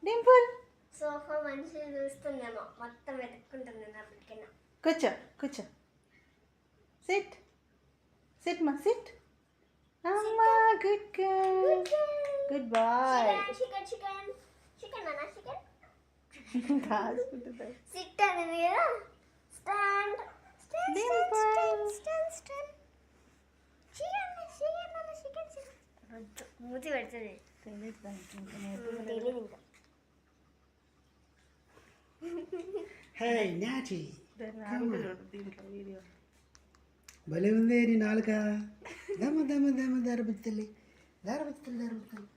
Dimple sofa మంచిగా చూస్తుందేమో, మొత్తం వెతుక్కుంటుంది అప్పటికైనా. కూర్చో కూర్చో. సిట్ సిట్ మా సిట్. అమ్మా good girl, good boy. Chicken chicken chicken అన్న చికెన్ కాసుకుంటుంది. సిట్ అనేది కదా. Stand Dimple stand stand. Chicken chicken అన్న చికెన్ చికెన్ మూతి పెడుతుంది. తెలియదు దానికి ఇంకా తెలియదు ఇంకా. హే నాచి దీంట్లో వీడియో భలే ఉంది నీ నాలుక. దమ దమ దమ దారబుత్తల్లి దారబుత్తల్లి దారబుత్తల్లి.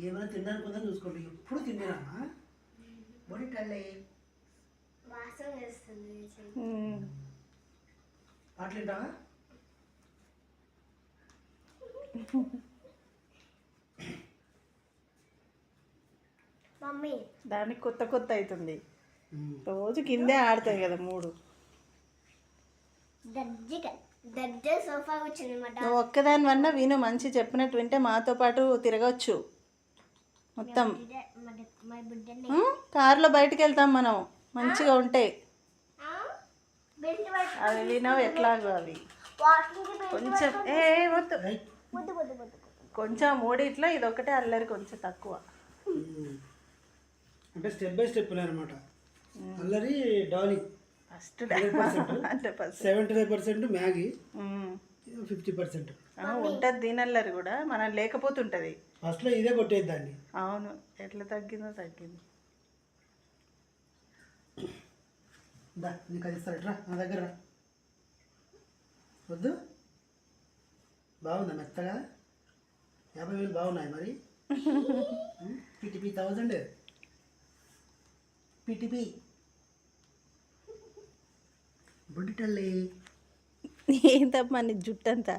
ఏమైనా తినడానికి ఉందని చూసుకోండి. ఎప్పుడు తిన్నారమ్మా బొడి టల్లే. వాసన చేస్తుంది. పాటలు వింటావా? మమ్మీ దానికి కొత్త కొత్త అవుతుంది. రోజు కిందే ఆడతాయి కదా మూడు. దర్జా సోఫా వచ్చింది మాట. నువ్వు ఒక్కదాని వల్ల విను, మంచి చెప్పినట్టు వింటే మాతో పాటు తిరగచ్చు మొత్తం. కారులో బయటకు వెళ్తాం మనం, మంచిగా ఉంటాయి అవి. వినవు ఎట్లాగో అవి. కొంచెం వద్దు, కొంచెం మూడిట్లో ఇది ఒకటే అల్లరి కొంచెం తక్కువ. అంటే స్టెప్ బై స్టెప్ అనమాట. అల్లరి డాలీ ఫస్ట్ అంటే 75% మ్యాగీ, 50% ఉంటుంది. దీనల్లరి కూడా మనం లేకపోతుంటుంది. ఫస్ట్లో ఇదే కొట్టేది దాన్ని. అవును, ఎట్లా తగ్గిందో తగ్గింది. నీకు అది ఇస్తాడట్రా నా దగ్గర రా. వద్దు, బాగుందా మెత్తగా? 50,000 బాగున్నాయి మరి. పిటిపి 1000 పిటిపి బుడ్డిటల్లి. ఏం తప్ప నీ జుట్టు అంతా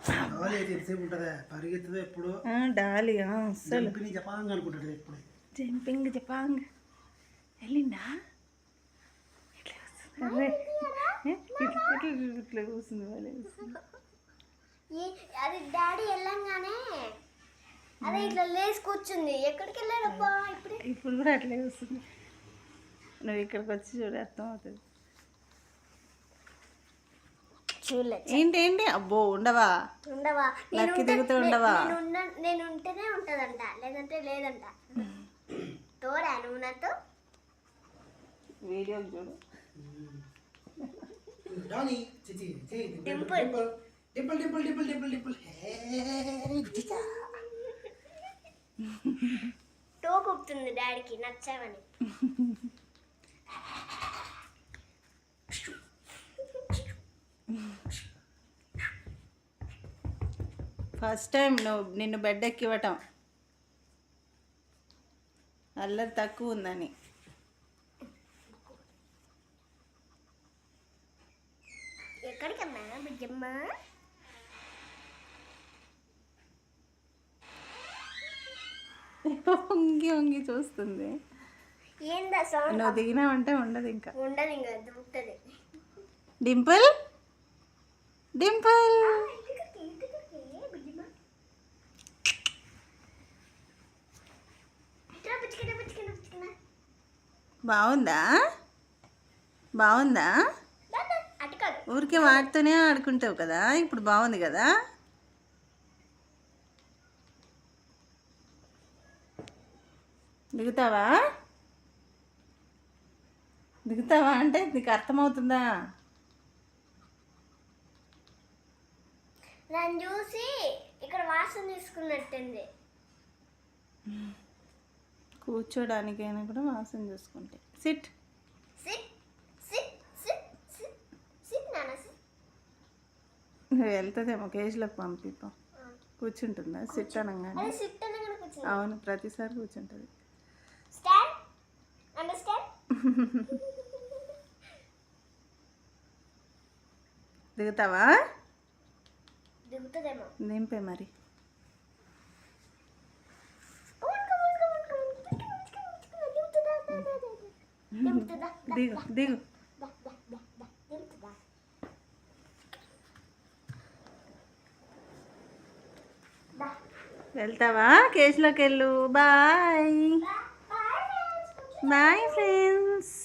డాలీ అయితే ఎంతసేపు ఉంటుందా? పరిగెత్తుదో ఎప్పుడు డాలి అసలు జపాంగ్ అనుకుంటుంది ఎప్పుడు. జంపింగ్ జపాంగ్ వెళ్ళిందా? ఇట్లా కూర్చుంది వాళ్ళే. అది డాడీ వెళ్ళంగానే అదే ఇట్లా లేచి కూర్చుంది. ఎక్కడికి వెళ్ళారబ్బా ఇప్పుడే? ఇప్పుడు కూడా అట్లే వస్తుంది. నువ్వు ఇక్కడికి వచ్చి చూడు, అర్థం అవుతుంది. చూడలేదు. ఏంటి ఏంటి అబ్బో, ఉండవా ఉండవా? లక్కి దిగుతూ ఉండవా? నేను ఉంటేనే ఉంటుందంట, లేదంటే లేదంట. తోడా నువ్వు నాతో వీడియో చూడు. డాలీ డింపుల్ డింపుల్ డింపుల్ డింపుల్ డింపుల్ డింపుల్. టో కుడుతుంది డాడీకి నచ్చావని. ఫస్ట్ టైం నిన్ను బెడ్ ఎక్కివ్వటం, అల్లరి తక్కువ ఉందని. ఎక్కడికమ్మా బుజ్జమ్మ? వంగి వంగి చూస్తుంది. ఏందా సౌండ్? నువ్వు దిగినావంటే ఉండదు ఇంకా. ఉండదు ఇంకా, దూకుతుంది. డింపుల్ డింపుల్ బాగుందా? బాగుందా? ఊరికే వాటితోనే ఆడుకుంటావు కదా, ఇప్పుడు బాగుంది కదా. దిగుతావా? దిగుతావా అంటే నీకు అర్థమవుతుందా? నన్ను చూసి ఇక్కడ వాసన తీసుకున్నట్టుంది. కూర్చోడానికైనా కూడా వాసన చూసుకుంటే. SIT SIT SIT SIT SIT SIT నాన్న సిట్. నువ్వు వెళ్తుందేమో కేజీలోకి పంపిపో. కూర్చుంటుందా సిట్ అనగానే? సిట్ అనగానే కూర్చుంది. అవును, ప్రతిసారి కూర్చుంటుంది. Stand understand. దిగుతావా? దిగుతుందేమో. నింపే మరి. దిగు దిగు. వెళ్తావా? కేజ్లోకి వెళ్ళు. Bye bye friends.